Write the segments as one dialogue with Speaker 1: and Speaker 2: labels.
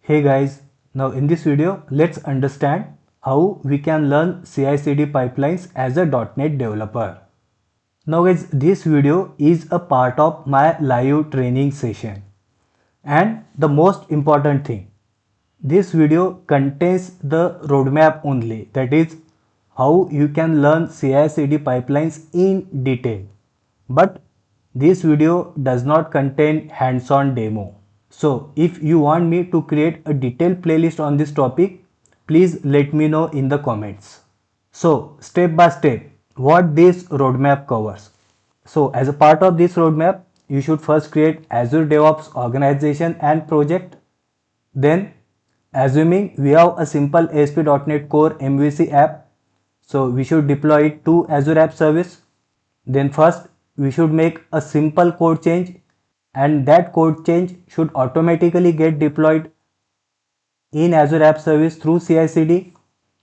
Speaker 1: Hey guys, now in this video, let's understand how we can learn CI/CD pipelines as a .NET developer. Now guys, this video is a part of my live training session. And the most important thing, this video contains the roadmap only, that is how you can learn CI/CD pipelines in detail. But this video does not contain hands-on demo. So if you want me to create a detailed playlist on this topic, please let me know in the comments. So step by step, what this roadmap covers. So as a part of this roadmap, you should first create Azure DevOps organization and project. Then, assuming we have a simple ASP.NET Core MVC app, so we should deploy it to Azure App Service. Then first, we should make a simple code change, and that code change should automatically get deployed in Azure App Service through CI/CD.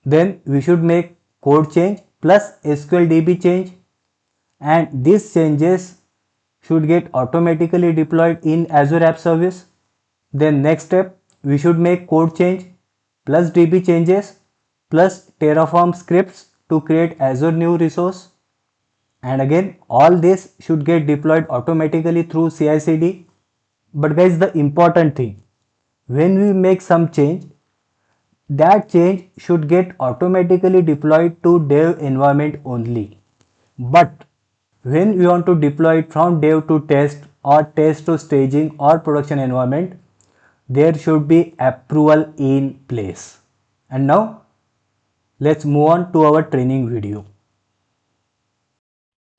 Speaker 1: Then we should make code change plus SQLDB change, and these changes should get automatically deployed in Azure App Service. Then next step, we should make code change plus DB changes plus Terraform scripts to create Azure new resource. And again, all this should get deployed automatically through CI/CD. But guys, the important thing, when we make some change, that change should get automatically deployed to dev environment only. But when we want to deploy it from dev to test or test to staging or production environment, there should be approval in place. And now let's move on to our training video.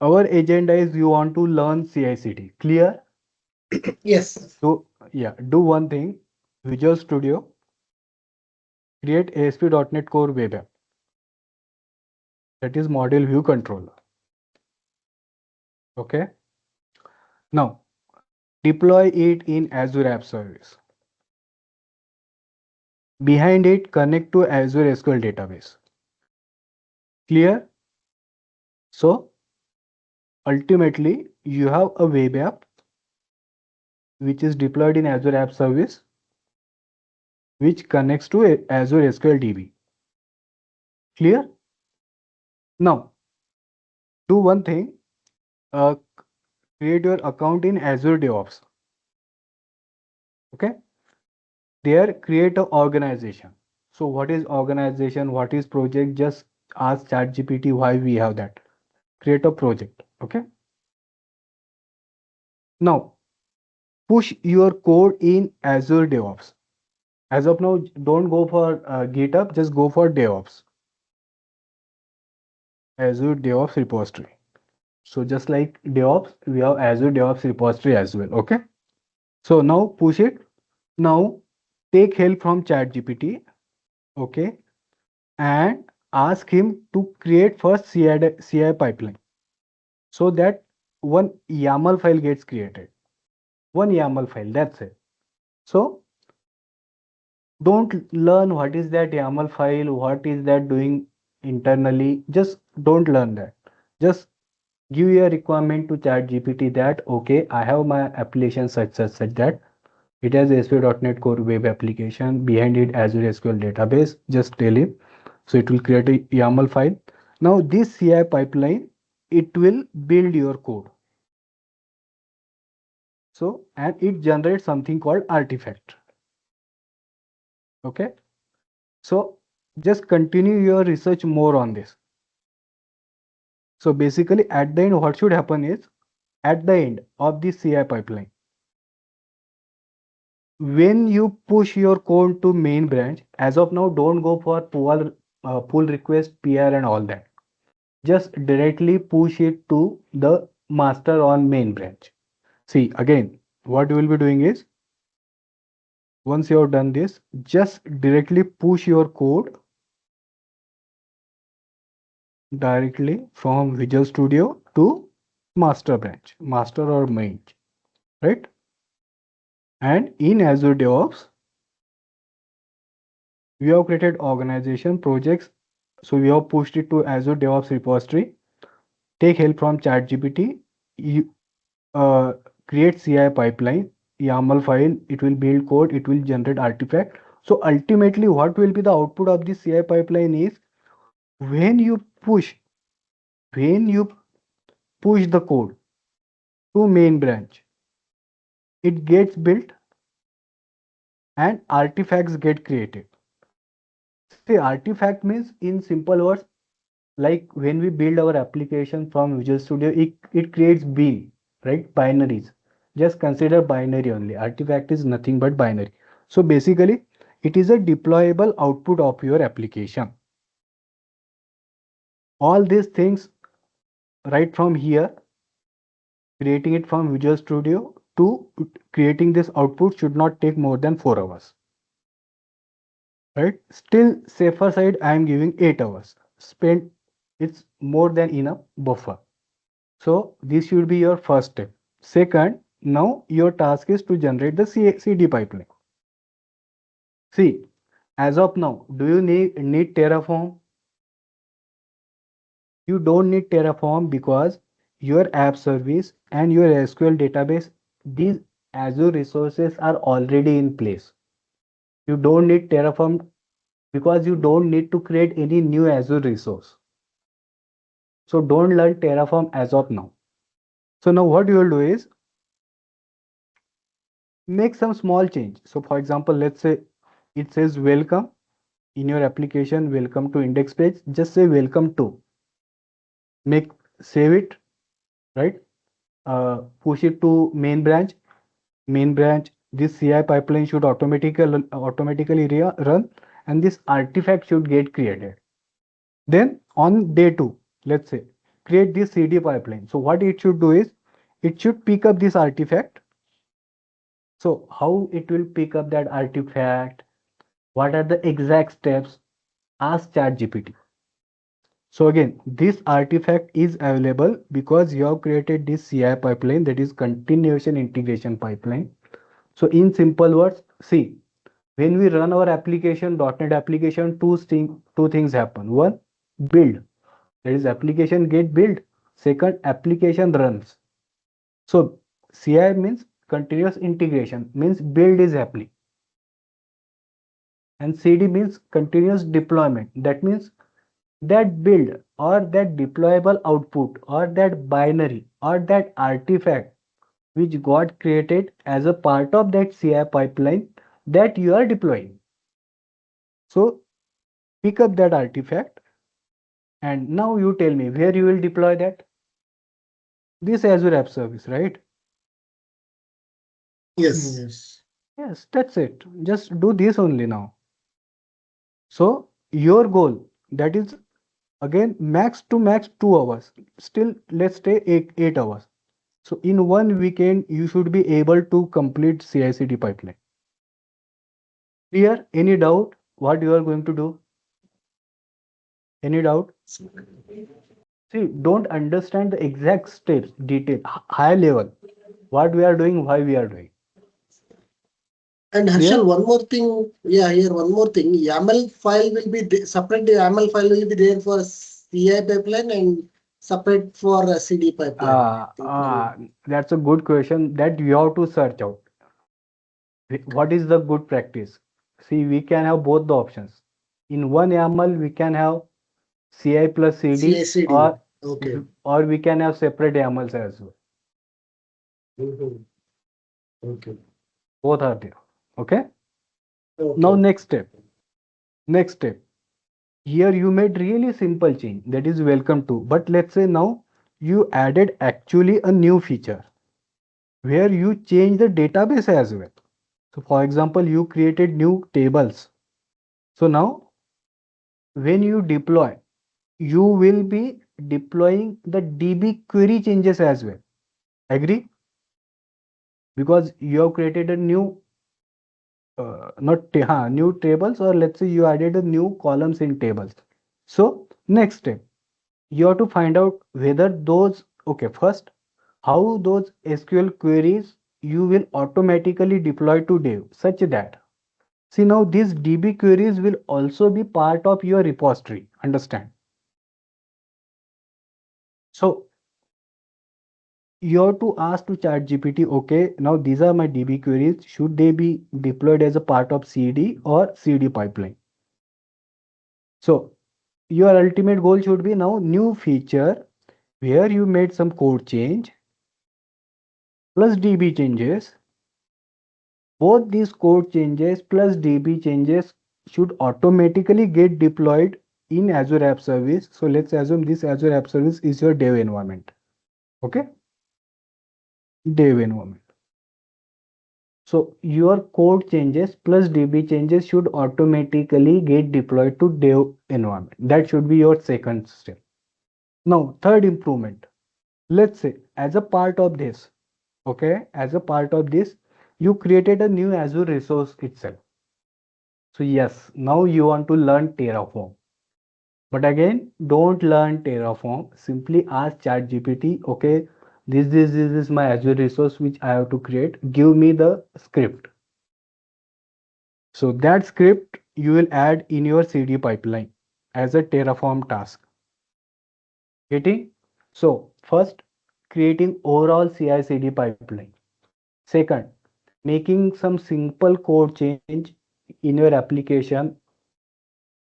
Speaker 1: Our agenda is you want to learn CI/CD. Clear?
Speaker 2: Yes.
Speaker 1: So yeah, do one thing. Visual Studio, create ASP.NET Core Web App. That is model view controller. Okay. Now deploy it in Azure App Service. Behind it, connect to Azure SQL database. Clear? So ultimately, you have a web app which is deployed in Azure App Service, which connects to Azure SQL DB. Clear? Now, do one thing. Create your account in Azure DevOps. Okay? There, create an organization. So, what is organization? What is project? Just ask ChatGPT why we have that. Create a project. Okay? Now, push your code in Azure DevOps. As of now, don't go for GitHub, just go for DevOps. Azure DevOps repository. So just like DevOps, we have Azure DevOps repository as well. Okay. So now push it. Now take help from ChatGPT. Okay. And ask him to create first CI pipeline so that one YAML file gets created. One YAML file. That's it. So don't learn what is that YAML file, what is that doing internally. Just don't learn that. Just give your requirement to ChatGPT that okay, I have my application such that it has ASP.NET Core Web application, behind it Azure SQL database. Just tell him, so it will create a YAML file. Now this CI pipeline, it will build your code. So and it generates something called artifact. Okay, so just continue your research more on this. So basically at the end, what should happen is at the end of this CI pipeline, when you push your code to main branch, as of now, don't go for pull request, PR and all that. Just directly push it to the master on main branch. See, again, what you will be doing is, once you have done this, just directly push your code directly from Visual Studio to master branch, master or main, right? And in Azure DevOps, we have created organization projects. So we have pushed it to Azure DevOps repository. Take help from ChatGPT. You create CI pipeline, YAML file. It will build code. It will generate artifact. So ultimately, what will be the output of the CI pipeline is when you push, when you push the code to main branch, it gets built and artifacts get created. See, artifact means in simple words, like when we build our application from Visual Studio, it creates bean, right? Binaries. Just consider binary only. Artifact is nothing but binary. So basically, it is a deployable output of your application. All these things right from here, creating it from Visual Studio to creating this output should not take more than 4 hours. Right? Still safer side, I am giving 8 hours. Spent, it's more than enough buffer. So this should be your first step. Second, now your task is to generate the CD pipeline. See, as of now, do you need Terraform? You don't need Terraform because your app service and your SQL database, these Azure resources are already in place. You don't need Terraform because you don't need to create any new Azure resource. So don't learn Terraform as of now. So now what you will do is make some small change. So for example, let's say it says welcome in your application, welcome to index page. Just say welcome to. Make save it, right? Push it to main branch. Main branch. This CI pipeline should automatically run, and this artifact should get created. Then on day two, let's say create this CD pipeline. So what it should do is it should pick up this artifact. So how it will pick up that artifact? What are the exact steps? Ask ChatGPT. So again, this artifact is available because you have created this CI pipeline, that is continuation integration pipeline. So in simple words, see, when we run our application, .NET application, two things happen. One, build. That is application get built. Second, application runs. So CI means continuous integration, means build is happening. And CD means continuous deployment. That means that build or that deployable output or that binary or that artifact which got created as a part of that CI pipeline that you are deploying. So pick up that artifact and now you tell me where you will deploy that. This Azure App Service, right?
Speaker 2: Yes. Yes.
Speaker 1: Yes, that's it. Just do this only now. So your goal, that is again max to max 2 hours. Still, let's say 8 hours. So in one weekend, you should be able to complete CI/CD pipeline. Clear? Any doubt what you are going to do? Any doubt? See, don't understand the exact steps, detail, high level, what we are doing, why we are doing.
Speaker 2: And
Speaker 1: Clear?
Speaker 2: Harshal, one more thing. Yeah, here one more thing. YAML file will be separate. The YAML file will be there for CI pipeline and separate for CD pipeline.
Speaker 1: Uh, uh, that's a good question that you have to search out. What is the good practice? See, we can have both the options. In one YAML, we can have CI plus CD,
Speaker 2: CI/CD. Okay.
Speaker 1: or we can have separate YAMLs as well.
Speaker 2: Mhm. Okay.
Speaker 1: Both are there. Okay. Now
Speaker 2: Okay.
Speaker 1: next step. Next step. Here you made really simple change, that is welcome to. But let's say now you added actually a new feature where you change the database as well. So for example, you created new tables. So now when you deploy, you will be deploying the DB query changes as well. Agree? Because you have created a new new tables, or let's say you added a new columns in tables. So next step, you have to find out whether those, okay, first, how those SQL queries you will automatically deploy to dev such that, see, now these DB queries will also be part of your repository. Understand? So you have to ask to ChatGPT, okay, now these are my DB queries. Should they be deployed as a part of CD or CD pipeline? So your ultimate goal should be now new feature where you made some code change plus DB changes. Both these code changes plus DB changes should automatically get deployed in Azure App Service. So let's assume this Azure App Service is your dev environment. Okay, dev environment. So your code changes plus DB changes should automatically get deployed to dev environment. That should be your second step. Now, third improvement. Let's say as a part of this, okay, as a part of this, you created a new Azure resource itself. So yes, now you want to learn Terraform. But again, don't learn Terraform. Simply ask ChatGPT, okay, this is my Azure resource which I have to create. Give me the script. So that script you will add in your CD pipeline as a Terraform task. Getting? So first, creating overall CI/CD pipeline. Second, making some simple code change in your application,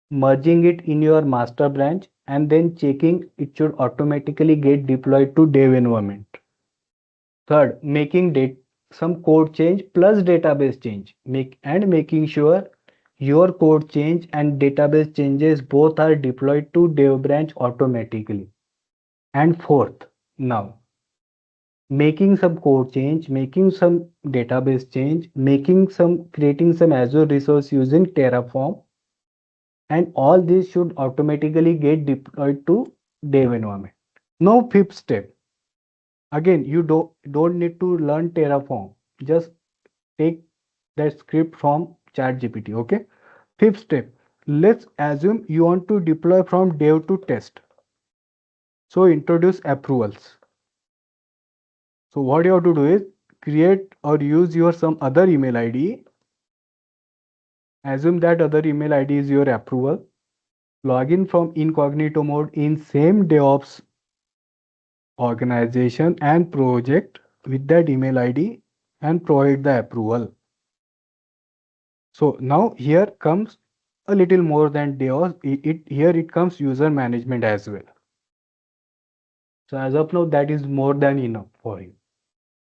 Speaker 1: merging it in your master branch, and then checking it should automatically get deployed to dev environment. Third, making some code change plus database change, making sure your code change and database changes both are deployed to dev branch automatically. And fourth, now making some code change, making some database change, creating some Azure resource using Terraform, and all this should automatically get deployed to dev environment. Now, fifth step. Again, you don't need to learn Terraform. Just take that script from ChatGPT. Okay. Fifth step. Let's assume you want to deploy from dev to test. So introduce approvals. So what you have to do is create or use your some other email ID. Assume that other email ID is your approval. Log in from incognito mode in same DevOps organization and project with that email ID and provide the approval. So now here comes a little more than DevOps. Here it comes user management as well. So as of now, that is more than enough for you.